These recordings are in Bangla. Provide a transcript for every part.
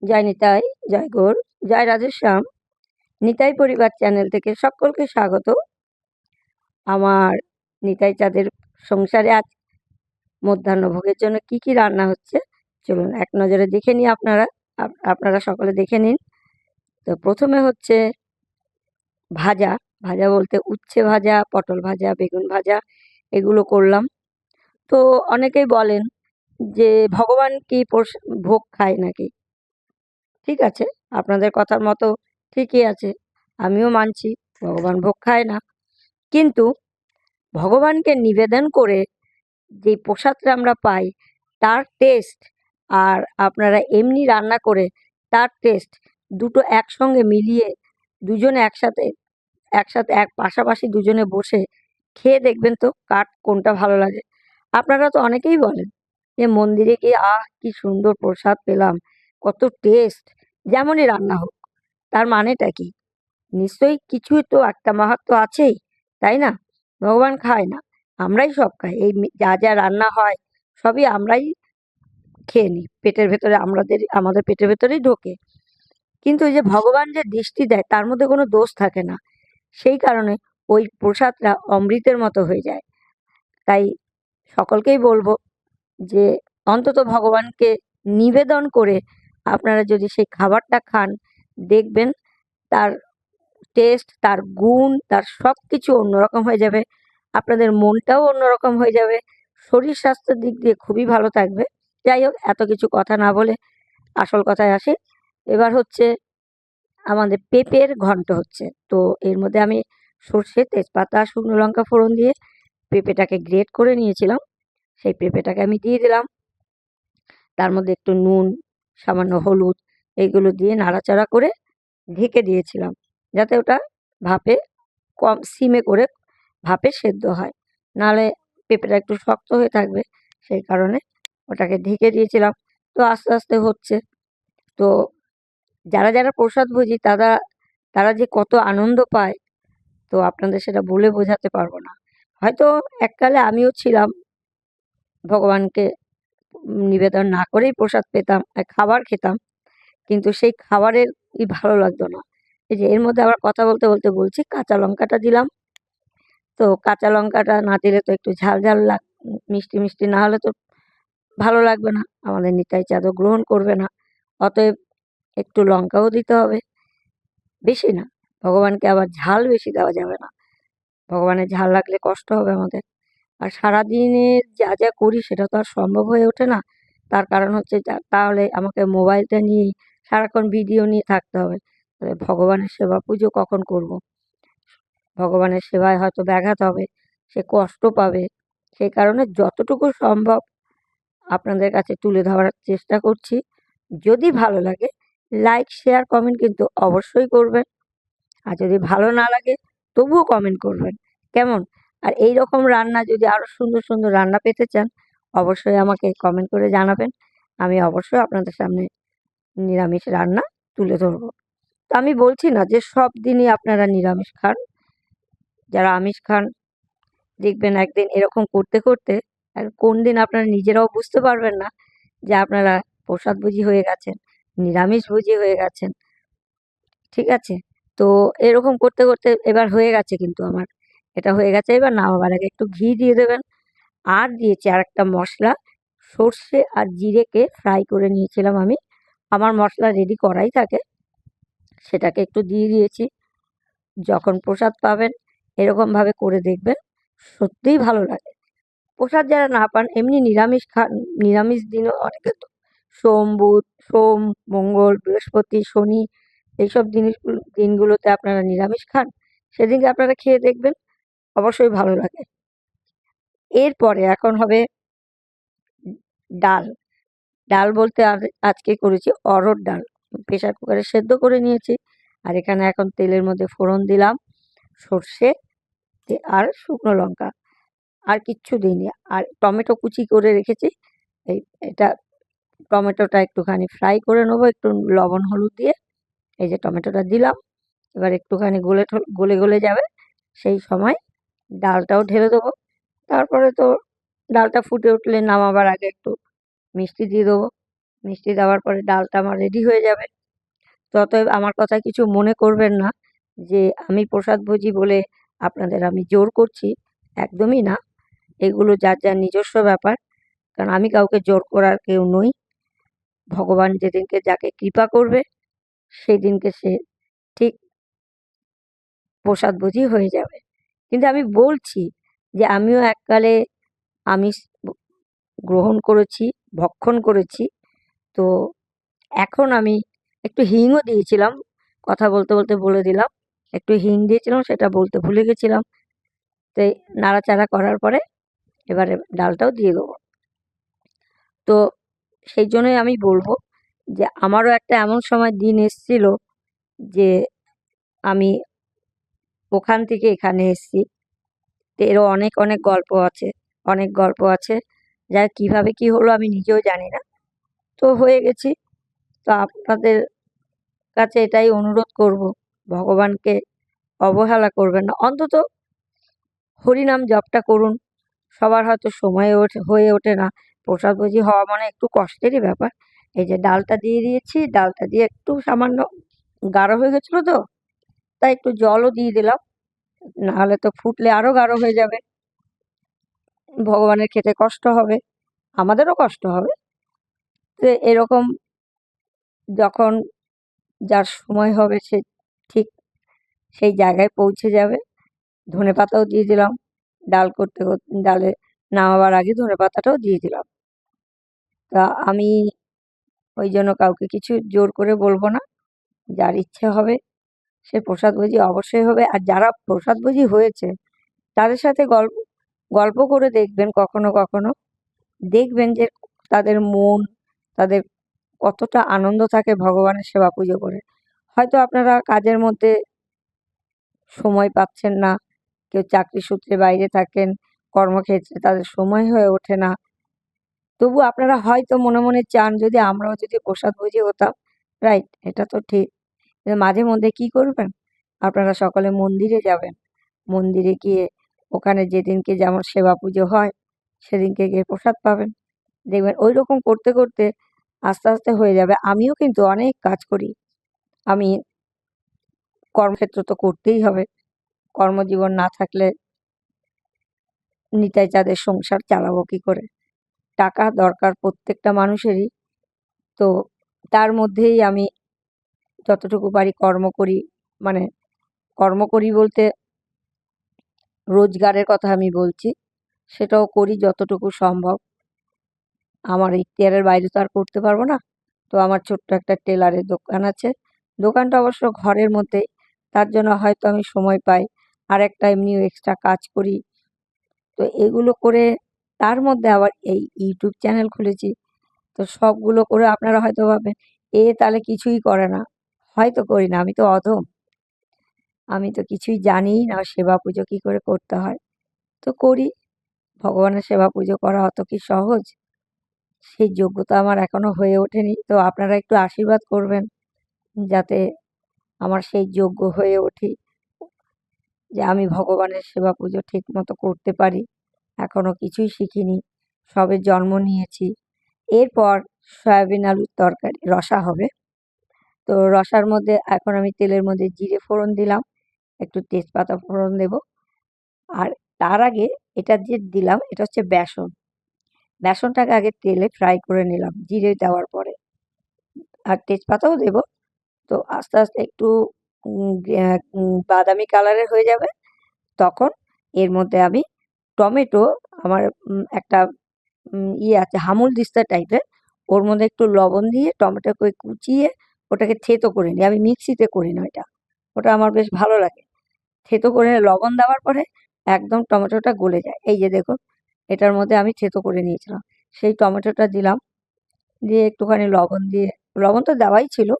জয় নিতাই, জয় গৌর, জয় রাধেশ্যাম। নিতাই পরিবার চ্যানেল থেকে সকলকে স্বাগত। আমার নিতাই চাঁদের সংসারে আজ মধ্যাহ্নভোগের জন্য কি কি রান্না হচ্ছে চলুন এক নজরে দেখে নিই। আপনারা সকলে দেখে নিন। তো প্রথমে হচ্ছে ভাজা। ভাজা বলতে উচ্ছে ভাজা, পটল ভাজা, বেগুন ভাজা, এগুলো করলাম। তো অনেকেই বলেন যে ভগবান কি ভোগ খায় নাকি? ঠিক আছে, আপনাদের কথার মতো ঠিকই আছে, আমিও মানছি ভগবান ভোগ খায় না। কিন্তু ভগবানকে নিবেদন করে যে প্রসাদটা আমরা পাই, তার টেস্ট আর আপনারা এমনি রান্না করে তার টেস্ট দুটো একসঙ্গে মিলিয়ে দুজনে একসাথে একসাথে এক পাশাপাশি দুজনে বসে খেয়ে দেখবেন তো কার কোনটা ভালো লাগে। আপনারা তো অনেকেই বলেন যে মন্দিরে গিয়ে কি সুন্দর প্রসাদ পেলাম, কত টেস্ট। যেমনই রান্না হোক, তার মানেটা কি? নিশ্চয়ই কিছু তো একটা মাহাত্ম্য আছেই, তাই না? ভগবান খায় না, আমরাই সব খাই। এই যা যা রান্না হয় সবই আমরাই খেয়ে নিই, পেটের ভেতরে আমাদের পেটের ভেতরেই ঢোকে। কিন্তু এই যে ভগবান যে দৃষ্টি দেয় তার মধ্যে কোনো দোষ থাকে না, সেই কারণে ওই প্রসাদটা অমৃতের মতো হয়ে যায়। তাই সকলকেই বলবো যে অন্তত ভগবানকে নিবেদন করে আপনারা যদি সেই খাবারটা খান, দেখবেন তার টেস্ট, তার গুণ, তার সব কিছু অন্যরকম হয়ে যাবে। আপনাদের মনটাও অন্যরকম হয়ে যাবে, শরীর স্বাস্থ্যের দিক দিয়ে খুবই ভালো থাকবে। যাই হোক, এত কিছু কথা না বলে আসল কথায় আসি। এবার হচ্ছে আমাদের পেঁপের ঘন্ট হচ্ছে। তো এর মধ্যে আমি সর্ষে, তেজপাতা, শুকনো লঙ্কা ফোড়ন দিয়ে পেঁপেটাকে গ্রেট করে নিয়েছিলাম, সেই পেঁপেটাকে আমি দিয়ে দিলাম। তার মধ্যে একটু নুন, সামান্য হলুদ, এইগুলো দিয়ে নাড়াচাড়া করে ঢেকে দিয়েছিলাম, যাতে ওটা ভাপে কম সিমে করে ভাপে সেদ্ধ হয়। নাহলে পেঁপেটা একটু শক্ত হয়ে থাকবে, সেই কারণে ওটাকে ঢেকে দিয়েছিলাম। তো আস্তে আস্তে হচ্ছে। তো যারা প্রসাদভোজী তারা যে কত আনন্দ পায়, তো আপনাদের সেটা বলে বোঝাতে পারবো না। হয়তো এককালে আমিও ছিলাম, ভগবানকে নিবেদন না করেই প্রসাদ পেতাম, খাবার খেতাম, কিন্তু সেই খাবারের ভালো লাগতো না। এই যে এর মধ্যে আবার কথা বলতে বলতে বলছি, কাঁচা লঙ্কাটা দিলাম। তো কাঁচা লঙ্কাটা না দিলে তো একটু ঝাল ঝাল মিষ্টি মিষ্টি না হলে তো ভালো লাগবে না, আমাদের নিতাই চাঁদও গ্রহণ করবে না। অতএব একটু লঙ্কাও দিতে হবে, বেশি না। ভগবানকে আবার ঝাল বেশি দেওয়া যাবে না, ভগবানের ঝাল লাগলে কষ্ট হবে আমাদের। আর সারাদিনের যা যা করি সেটা তো আর সম্ভব হয়ে ওঠে না। তার কারণ হচ্ছে তাহলে আমাকে মোবাইলটা নিয়েই সারাক্ষণ ভিডিও নিয়ে থাকতে হবে। তাহলে ভগবানের সেবা পুজো কখন করব? ভগবানের সেবায় হয়তো ব্যাঘাত হবে, সে কষ্ট পাবে। সেই কারণে যতটুকু সম্ভব আপনাদের কাছে তুলে ধরার চেষ্টা করছি। যদি ভালো লাগে, লাইক, শেয়ার, কমেন্ট কিন্তু অবশ্যই করবেন। আর যদি ভালো না লাগে, তবুও কমেন্ট করবেন। কেমন? আর এই রকম রান্না যদি আরো সুন্দর সুন্দর রান্না পেতে চান, অবশ্যই আমাকে কমেন্ট করে জানাবেন। আমি অবশ্যই আপনাদের সামনে নিরামিষ রান্না তুলে ধরবো। তো আমি বলছি না যে সব দিনই আপনারা নিরামিষ খান। যারা আমিষ খান, দেখবেন একদিন এরকম করতে করতে আর কোন দিন আপনারা নিজেরাও বুঝতে পারবেন না যে আপনারা প্রসাদভোজী হয়ে গেছেন, নিরামিষভোজী হয়ে গেছেন। ঠিক আছে? তো এরকম করতে করতে এবার হয়ে গেছে, কিন্তু আমার এটা হয়ে গেছে। এবার নামাবার আগে একটু ঘি দিয়ে দেবেন। আর দিয়েছি আরেকটা মশলা, সর্ষে আর জিরেকে ফ্রাই করে নিয়েছিলাম আমি। আমার মশলা রেডি করাই থাকে, সেটাকে একটু দিয়ে দিয়েছি। যখন প্রসাদ পাবেন এরকমভাবে করে দেখবেন, সত্যিই ভালো লাগে। প্রসাদ যারা না পান, এমনি নিরামিষ খান। নিরামিষ দিনও অনেকে তো সোম, মঙ্গল, বৃহস্পতি, শনি, এইসব দিনগুলোতে আপনারা নিরামিষ খান। সেদিনকে আপনারা খেয়ে দেখবেন, অবশ্যই ভালো লাগে। এরপরে এখন হবে ডাল। ডাল বলতে আজকে করেছি অরহর ডাল, প্রেসার কুকারে সেদ্ধ করে নিয়েছি। আর এখানে এখন তেলের মধ্যে ফোড়ন দিলাম, সর্ষে আর শুকনো লঙ্কা, আর কিচ্ছু দিইনি। আর টমেটো কুচি করে রেখেছি। এই এটা টমেটোটা একটুখানি ফ্রাই করে নেবো একটু লবণ হলুদ দিয়ে। এই যে টমেটোটা দিলাম, এবার একটুখানি গলে গলে যাবে, সেই সময় ডালটাও ঢেলে দেবো। তারপরে তো ডালটা ফুটে উঠলে নামাবার আগে একটু মিষ্টি দিয়ে দেবো। মিষ্টি দেওয়ার পরে ডালটা আমার রেডি হয়ে যাবে। তো অতএব আমার কথা কিছু মনে করবেন না যে আমি প্রসাদভোজী বলে আপনাদের আমি জোর করছি, একদমই না। এগুলো যার যার নিজস্ব ব্যাপার। কারণ আমি কাউকে জোর করার কেউ নই। ভগবান যেদিনকে যাকে কৃপা করবে সেদিনকে সে ঠিক প্রসাদভোজী হয়ে যাবে। কিন্তু আমি বলছি যে আমিও এককালে আমিষ গ্রহণ করেছি, ভক্ষণ করেছি। তো এখন আমি একটু হিংও দিয়েছিলাম। কথা বলতে, বলতে বলে দিলাম। একটু হিং দিয়েছিলাম, সেটা বলতে ভুলে গেছিলাম। তো এই নাড়াচাড়া করার পরে এবারে ডালটাও দিয়ে দেবো। তো সেই জন্যই আমি বলব যে আমারও একটা এমন সময় দিন এসছিল যে আমি ওখান থেকে এখানে এসছি। তো এরও অনেক, অনেক গল্প আছে, অনেক গল্প আছে। যা কিভাবে কি হলো আমি নিজেও জানি না। তো হয়ে গেছি। তো আপনাদের কাছে এটাই অনুরোধ করব, ভগবানকে অবহেলা করবেন না। অন্তত হরিনাম জপটা করুন। সবার হয়তো সময় হয়ে ওঠে না। প্রসাদভোজী হওয়া মানে একটু কষ্টেরই ব্যাপার। এই যে ডালটা দিয়ে দিয়েছি, ডালটা দিয়ে একটু সামান্য গাঢ় হয়ে গেছিল তো, তাই একটু জলও দিয়ে দিলাম। নাহলে তো ফুটলে আরো গাঢ় হয়ে যাবে। ভগবানের খেতে কষ্ট হবে, আমাদেরও কষ্ট হবে। তো এরকম যখন যার সময় হবে সে ঠিক সেই জায়গায় পৌঁছে যাবে। ধনেপাতাও দিয়ে দিলাম। ডাল করতে, করতে ডালে নামাবার আগে ধনেপাতাটাও দিয়ে দিলাম। তা আমি ওই জন্য কাউকে কিছু জোর করে বলব না। যার ইচ্ছে হবে সে প্রসাদভোজী অবশ্যই হবে। আর যারা প্রসাদভোজী হয়েছে তাদের সাথে গল্প গল্প করে দেখবেন কখনো, কখনো। দেখবেন যে তাদের মন, তাদের কতটা আনন্দ থাকে ভগবানের সেবা পুজো করে। হয়তো আপনারা কাজের মধ্যে সময় পাচ্ছেন না, কেউ চাকরি সূত্রে বাইরে থাকেন, কর্মক্ষেত্রে তাদের সময় হয়ে ওঠে না। তবু আপনারা হয়তো মনে, মনে চান যদি আমরাও যদি প্রসাদভোজী হতাম। রাইট, এটা তো ঠিক। কিন্তু মাঝে মধ্যে কি করবেন? আপনারা সকলে মন্দিরে যাবেন। মন্দিরে গিয়ে ওখানে যেদিনকে যেমন সেবা পুজো হয় সেদিনকে গিয়ে প্রসাদ পাবেন। দেখবেন ঐরকম করতে, করতে আস্তে, আস্তে হয়ে যাবে। আমিও কিন্তু অনেক কাজ করি। আমি কর্মক্ষেত্র তো করতেই হবে। কর্মজীবন না থাকলে নিতাই চাঁদের সংসার চালাবো কি করে? টাকা দরকার প্রত্যেকটা মানুষেরই। তো তার মধ্যেই আমি যতটুকু পারি কর্ম করি। মানে কর্ম করি বলতে রোজগারের কথা আমি বলছি। সেটাও করি যতটুকু সম্ভব। আমার এখতিয়ারের বাইরে তো আর করতে পারবো না। তো আমার ছোট্ট একটা টেলারের দোকান আছে। দোকানটা অবশ্য ঘরের মধ্যেই। তার জন্য হয়তো আমি সময় পাই। আরেকটা এমনিও এক্সট্রা কাজ করি। তো এগুলো করে তার মধ্যে আবার এই ইউটিউব চ্যানেল খুলেছি। তো সবগুলো করে আপনারা হয়তো ভাববেন, এ তাহলে কিছুই করে না। হয়তো করি না, আমি তো অধম। আমি তো কিছুই জানিই না সেবা পুজো কি করে করতে হয়। তো করি। ভগবানের সেবা পুজো করা অত কি সহজ? সেই যোগ্যতা আমার এখনো হয়ে ওঠেনি। তো আপনারা একটু আশীর্বাদ করবেন যাতে আমার সেই যোগ্য হয়ে উঠি, যে আমি ভগবানের সেবা পুজো ঠিক মতো করতে পারি। এখনো কিছুই শিখিনি। সবে জন্ম নিয়েছি। এরপর সয়াবিন আলুর তরকারি রসা হবে। তো রসার মধ্যে এখন আমি তেলের মধ্যে জিরে ফোড়ন দিলাম, একটু তেজপাতা ফোড়ন দেব। আর তার আগে এটা যে দিলাম এটা হচ্ছে বেসন। বেসনটাকে আগে তেলে ফ্রাই করে নিলাম জিরে দেওয়ার পরে। আর তেজপাতাও দেব। তো আস্তে, আস্তে একটু বাদামি কালারের হয়ে যাবে। তখন এর মধ্যে আমি টমেটো, আমার একটা ইয়ে আছে হামুলদিস্তা টাইপের, ওর মধ্যে একটু লবণ দিয়ে টমেটোকে কুচিয়ে ওটাকে থেঁতো করে নিই। আমি মিক্সিতে করি না ওটা। ওটা আমার বেশ ভালো লাগে। থেঁতো করে লবণ দেওয়ার পরে একদম টমেটোটা গলে যায়। এই যে দেখুন, এটার মধ্যে আমি থেঁতো করে নিয়েছিলাম। সেই টমেটোটা দিলাম। দিয়ে একটুখানি লবণ দিয়ে, লবণ তো দেওয়াই ছিল।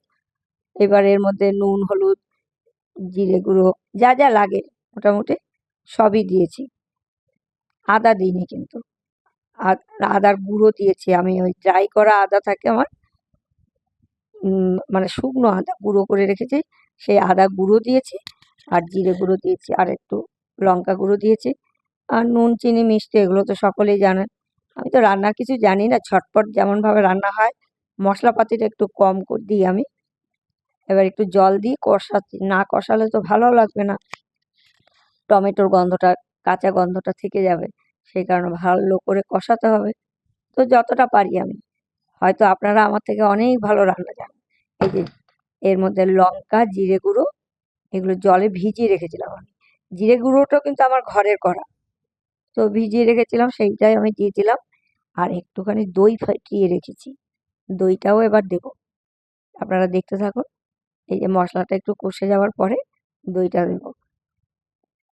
এবার এর মধ্যে নুন, হলুদ, জিরে গুঁড়ো যা, যা লাগে মোটামুটি সবই দিয়েছি। আদা দিইনি কিন্তু। আদার গুঁড়ো দিয়েছি আমি। ওই ড্রাই করা আদা থাকে আমার, মানে শুকনো আদা গুঁড়ো করে রেখেছি। সেই আদা গুঁড়ো দিয়েছি, আর জিরে গুঁড়ো দিয়েছি, আর একটু লঙ্কা গুঁড়ো দিয়েছি। আর নুন, চিনি, মিষ্টি এগুলো তো সকলেই জানেন। আমি তো রান্নার কিছু জানি না। ঝটপট যেমনভাবে রান্না হয় মশলাপাতিটা একটু কম দিই আমি। এবার একটু জল দিয়ে কষাচ্ছি, না কষালে তো ভালো লাগবে না, টমেটোর গন্ধটা, কাঁচা গন্ধটা থেকে যাবে। সেই কারণে ভালো করে কষাতে হবে। তো যতটা পারি আমি, হয়তো আপনারা আমার থেকে অনেক ভালো রান্না জানেন। এই যে এর মধ্যে লঙ্কা, জিরে গুঁড়ো এগুলো জলে ভিজিয়ে রেখেছিলাম আমি। জিরে গুঁড়োটাও কিন্তু আমার ঘরের করা, তো ভিজিয়ে রেখেছিলাম সেইটাই আমি দিয়ে দিলাম। আর একটুখানি দই ফাটিয়ে রেখেছি, দইটাও এবার দেব। আপনারা দেখতে থাকুন। এই যে মশলাটা একটু কষে যাওয়ার পরে দইটা দেব।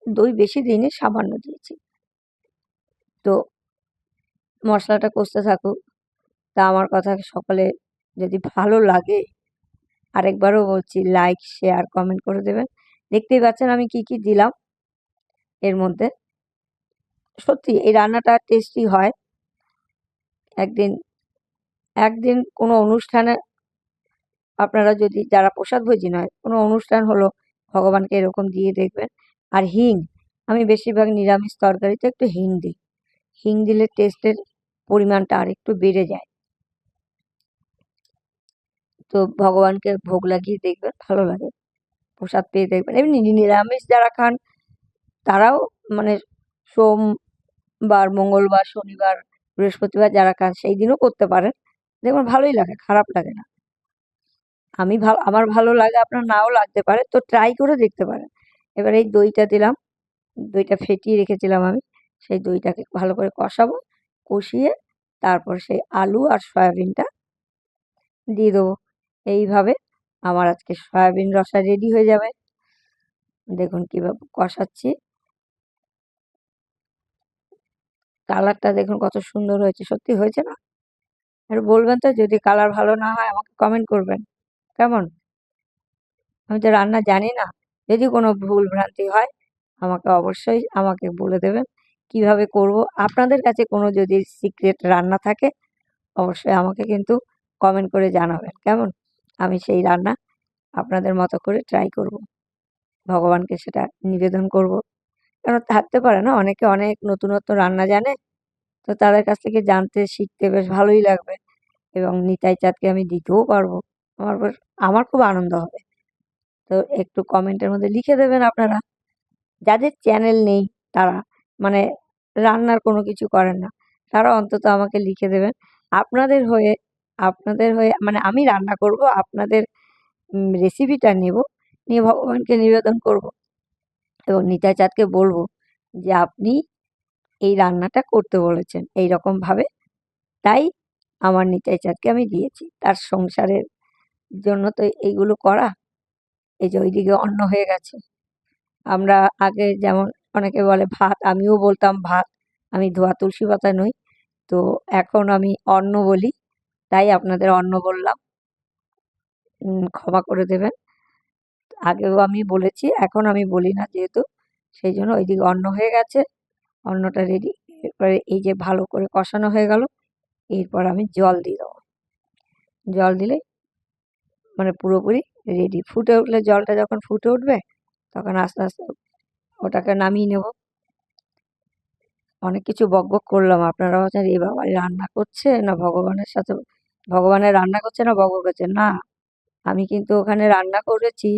দই বেশি দিইনি, সামান্য দিয়েছি। তো মশলাটা কষতে থাকুক। তা আমার কথা সকলে যদি ভালো লাগে, আরেকবারও বলছি, লাইক, শেয়ার, কমেন্ট করে দেবেন। দেখতেই পাচ্ছেন আমি কি কি দিলাম এর মধ্যে। সত্যি এই রান্নাটা টেস্টি হয়। একদিন একদিন কোনো অনুষ্ঠানে আপনারা যদি, যারা প্রসাদভোজী নয়, কোনো অনুষ্ঠান হলো, ভগবানকে এরকম দিয়ে দেখবেন। আর হিং, আমি বেশিরভাগ নিরামিষ তরকারিতে একটু হিং দিই। হিং দিলে টেস্টের পরিমাণটা আরেকটু বেড়ে যায়। তো ভগবানকে ভোগ লাগিয়ে দেখবেন, ভালো লাগে। প্রসাদ পেয়ে দেখবেন। এমনি নিরামিষ যারা খান তারাও, মানে সোমবার, মঙ্গলবার, শনিবার, বৃহস্পতিবার যারা খান সেই দিনও করতে পারেন। দেখবেন ভালোই লাগে, খারাপ লাগে না। আমার ভালো লাগে, আপনার নাও লাগতে পারে, তো ট্রাই করে দেখতে পারেন। এবার এই দইটা দিলাম, দইটা ফেটিয়ে রেখেছিলাম আমি। সেই দইটাকে ভালো করে কষাবো, কষিয়ে তারপর সেই আলু আর সয়াবিনটা দিয়ে দেবো। এইভাবে আমার আজকে সয়াবিন রসা রেডি হয়ে যাবে। দেখুন কিভাবে কষাচ্ছি, কালারটা দেখুন কত সুন্দর হয়েছে। সত্যি হয়েছে না? আর বলবেন তো, যদি কালার ভালো না হয় আমাকে কমেন্ট করবেন, কেমন? আমি তো রান্না জানি না, যদি কোনো ভুল ভ্রান্তি হয় আমাকে অবশ্যই আমাকে বলে দেবেন কিভাবে করব। আপনাদের কাছে কোনো যদি সিক্রেট রান্না থাকে অবশ্যই আমাকে কিন্তু কমেন্ট করে জানাবেন, কেমন? আমি সেই রান্না আপনাদের মতো করে ট্রাই করব, ভগবানকে সেটা নিবেদন করব। কারণ থাকতে পারে না, অনেকে অনেক নতুনত্ব রান্না জানে, তো তাদের কাছ থেকে জানতে শিখতে বেশ ভালোই লাগবে, এবং নিতাই চাঁদকে আমি দিতেও পারবো। আমার খুব আনন্দ হবে। তো একটু কমেন্টের মধ্যে লিখে দেবেন আপনারা। যাদের চ্যানেল নেই তারা, মানে রান্নার কোনো কিছু করেন না, তারা অন্তত আমাকে লিখে দেবেন। আপনাদের হয়ে আপনাদের হয়ে মানে আমি রান্না করব, আপনাদের রেসিপিটা নেব, নিয়ে ভগবানকে নিবেদন করব, এবং নিতাই চাঁদকে বলব যে আপনি এই রান্নাটা করতে বলেছেন এইরকমভাবে, তাই আমার নিতাই চাঁদকে আমি দিয়েছি। তার সংসারের জন্য তো এইগুলো করা। এই যে ওইদিকে অন্ন হয়ে গেছে। আমরা আগে যেমন অনেকে বলে ভাত, আমিও বলতাম ভাত, আমি ধোয়া তুলসী পাতা নই। তো এখন আমি অন্ন বলি, তাই আপনাদের অন্ন বললাম। ক্ষমা করে দেবেন। আগেও আমি বলেছি, এখন আমি বলি না যেহেতু, সেই জন্য ওইদিকে অন্ন হয়ে গেছে, অন্নটা রেডি। এরপরে এই যে ভালো করে কষানো হয়ে গেল, এরপর আমি জল দিয়ে দেবো। জল দিলে মানে পুরোপুরি রেডি। ফুটে উঠলে, জলটা যখন ফুটে উঠবে তখন আস্তে আস্তে ওটাকে নামিয়ে নেব। অনেক কিছু বকবক করলাম, আপনারা ভাবছেন এ বাবা রান্না করছে না ভগবানের সাথে, ভগবানের রান্না করছে না বকবক করছে। না, আমি কিন্তু ওখানে রান্না করেছি,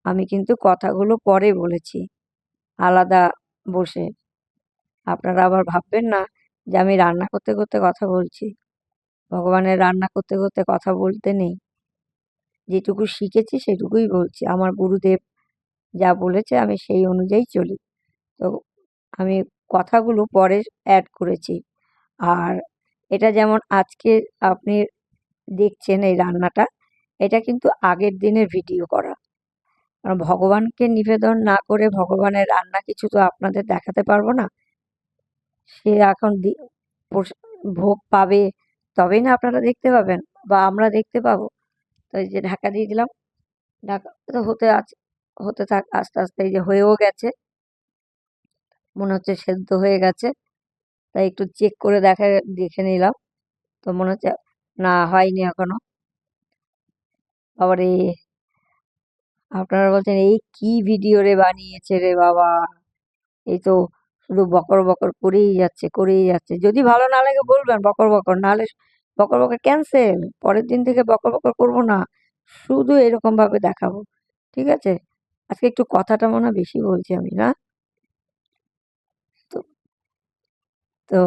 আমি কিন্তু কথাগুলো পরে বলেছি আলাদা বসে। আপনারা আবার ভাববেন না যে আমি রান্না করতে করতে কথা বলছি। ভগবানের রান্না করতে করতে কথা বলতে নেই। যেটুকু শিখেছি সেটুকুই বলছি। আমার গুরুদেব যা বলেছে আমি সেই অনুযায়ী চলি। তো আমি কথাগুলো পরে অ্যাড করেছি। আর এটা যেমন আজকে আপনি দেখছেন এই রান্নাটা, এটা কিন্তু আগের দিনের ভিডিও করা। কারণ ভগবানকে নিবেদন না করে ভগবানের রান্না কিছু তো আপনাদের দেখাতে পারবো না। সে এখন ভোগ পাবে, তবেই না আপনারা দেখতে পাবেন বা আমরা দেখতে পাবো। তো এই যে ঢাকা দিয়ে দিলাম, ঢাকা তো হতে থাক আস্তে আস্তে। এই যে হয়েও গেছে, মনে হচ্ছে সেদ্ধ হয়ে গেছে। তাই একটু চেক করে দেখে নিলাম, তো মনে হচ্ছে না, হয়নি এখনো। বাবারে, আপনারা বলছেন এই কি ভিডিও রে বানিয়েছে রে বাবা, এই তো শুধু বকর বকর করেই যাচ্ছে করেই যাচ্ছে। যদি ভালো না লাগে বলবেন বকর বকর, নাহলে বকর বকর ক্যান্সেল, পরের দিন থেকে বকর বকর করবো না, শুধু এরকম ভাবে দেখাবো, ঠিক আছে? আজকে একটু কথাটা মনে হয় বেশি বলছি আমি, না? তো তো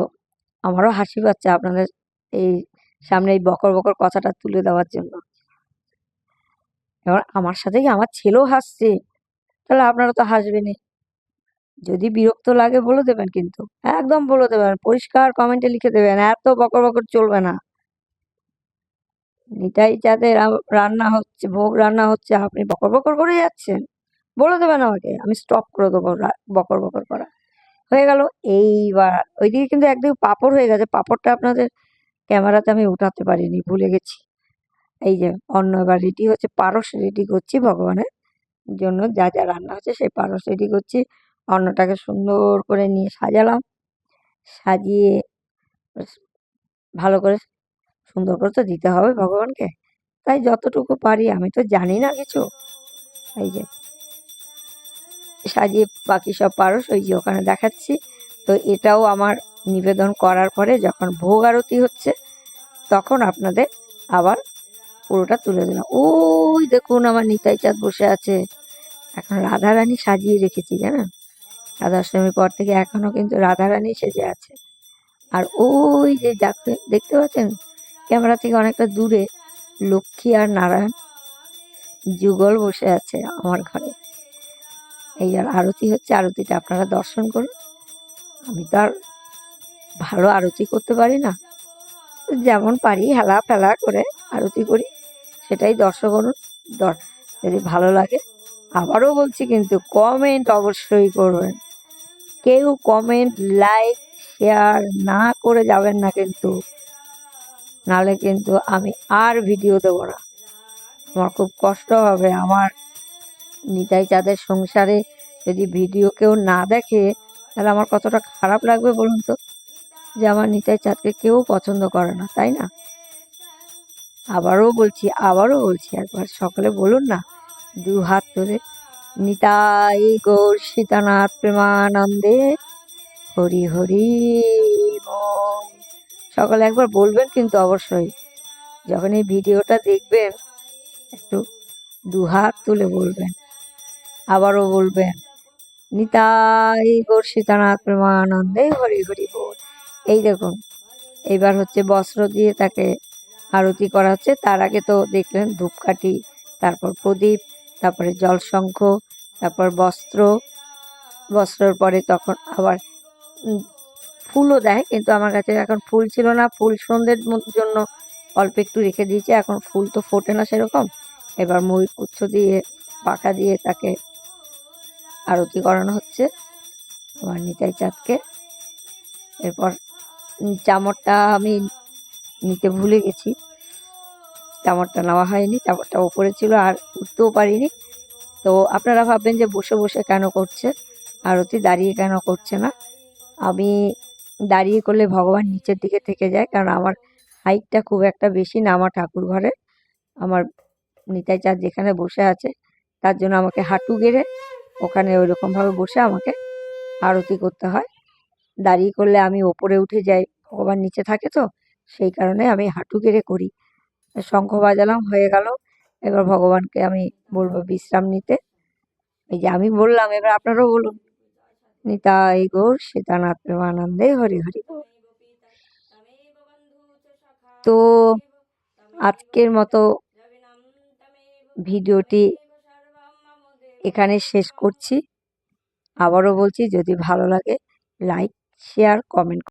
আমারও হাসি পাচ্ছে আপনাদের এই সামনে এই বকর বকর কথাটা তুলে দেওয়ার জন্য। এবার আমার সাথে কি আমার ছেলেও হাসছে, তাহলে আপনারা তো হাসবেনই। যদি বিরক্ত লাগে বলে দেবেন, কিন্তু একদম বলে দেবেন, পরিষ্কার কমেন্টে লিখে দেবেন, এত বকর বকর চলবে না। নিতাই চাঁদের রান্না হচ্ছে, ভোগ রান্না হচ্ছে, আপনি বকর বকর করে যাচ্ছেন, বলে দেবেন আমাকে, আমি স্টপ করে দেবো বকর বকর করা। হয়ে গেল। এইবার ওইদিকে কিন্তু একদিকে পাঁপড় হয়ে গেছে, পাঁপড়টা আপনাদের ক্যামেরাতে আমি উঠাতে পারিনি, ভুলে গেছি। এই যে অন্ন এবার রেডি হচ্ছে, পারস রেডি করছি ভগবানের জন্য, যা যা রান্না হচ্ছে সেই পারস রেডি করছি। অন্নটাকে সুন্দর করে নিয়ে সাজালাম, সাজিয়ে ভালো করে সুন্দর করে তো দিতে হবে ভগবানকে, তাই যতটুকু পারি, আমি তো জানি না কিছু। এই যে সাজিয়ে বাকি সব পারস ওই যে ওখানে দেখাচ্ছি। তো এটাও আমার নিবেদন করার পরে যখন ভোগ আরতি হচ্ছে, তখন আপনাদের আবার পুরোটা তুলে দিলাম। ওই দেখুন আমার নিতাই চাঁদ বসে আছে। এখন রাধারানী সাজিয়ে রেখেছি, জানেন? রাধাষ্টমীর পর থেকে এখনো কিন্তু রাধারানী সেজে আছে। আর ওই যে দেখতে পাচ্ছেন ক্যামেরা থেকে অনেকটা দূরে, লক্ষ্মী আর নারায়ণ যুগল বসে আছে আমার ঘরে। এই আর আরতি হচ্ছে, আরতিটা আপনারা দর্শন করুন। আমি তো আর ভালো আরতি করতে পারি না, যেমন পারি হেলা ফেলা করে আরতি করি, সেটাই দর্শন করুন। যদি ভালো লাগে, আবারও বলছি কিন্তু কমেন্ট অবশ্যই করবেন। কেউ কমেন্ট, লাইক, শেয়ার না করে যাবেন না কিন্তু, নাহলে কিন্তু আমি আর ভিডিও দেবো না। আমার খুব কষ্ট হবে। আমার নিতাই চাঁদের সংসারে যদি ভিডিও কেউ না দেখে, তাহলে আমার কতটা খারাপ লাগবে বলুন তো, যে আমার নিতাই চাঁদকে কেউ পছন্দ করে না, তাই না? আবারও বলছি একবার সকলে বলুন না, দু হাত ধরে, নিতাই গৌর সীতানাথ প্রেমানন্দে হরি হরি বল। সকলে একবার বলবেন কিন্তু অবশ্যই, যখন এই ভিডিওটা দেখবেন একটু দু হাত তুলে বলবেন, আবারও বলবেন, নিতাই গৌর সীতানাথ প্রেমানন্দে হরি হরি বল। এই দেখুন, এইবার হচ্ছে বস্ত্র দিয়ে তাকে আরতি করা হচ্ছে। তার আগে তো দেখলেন ধূপকাঠি, তারপর প্রদীপ, তারপরে জলশঙ্খ, তারপর বস্ত্রর পরে তখন আবার ফুলও দেয়, কিন্তু আমার কাছে এখন ফুল ছিল না, ফুল সন্ধ্যের জন্য অল্প একটু রেখে দিয়েছি, এখন ফুল তো ফোটে না সেরকম। এবার ময়ূরপুচ্ছ দিয়ে, পাখা দিয়ে তাকে আরতি করানো হচ্ছে আমার নিতাই চাঁদকে। এরপর চামরটা আমি নিতে ভুলে গেছি, চামরটা নেওয়া হয়নি, চামরটা ওপরে ছিল আর উঠতেও পারিনি। তো আপনারা ভাববেন যে বসে বসে কেন করছে আরতি, দাঁড়িয়ে কেন করছে না। আমি দাঁড়িয়ে করলে ভগবান নিচের দিকে থেকে যায়, কারণ আমার হাইটটা খুব একটা বেশি না আমার ঠাকুর ঘরে। আমার নিতাই চাঁদ যেখানে বসে আছে, তার জন্য আমাকে হাঁটু গেড়ে ওখানে ওইরকমভাবে বসে আমাকে আরতি করতে হয়। দাঁড়িয়ে করলে আমি ওপরে উঠে যাই, ভগবান নিচে থাকে, তো সেই কারণে আমি হাঁটু গেড়ে করি। শঙ্খ বাজালাম, হয়ে গেল। এবার ভগবানকে আমি বলবো বিশ্রাম নিতে। এই যে আমি বললাম, এবার আপনারাও বলুন, নিতাই গৌর সীতানাথ প্রেমানন্দে হরি হরি বল। তো আজকের মতো ভিডিওটি এখানে শেষ করছি। আবারও বলছি, যদি ভালো লাগে লাইক, শেয়ার, কমেন্ট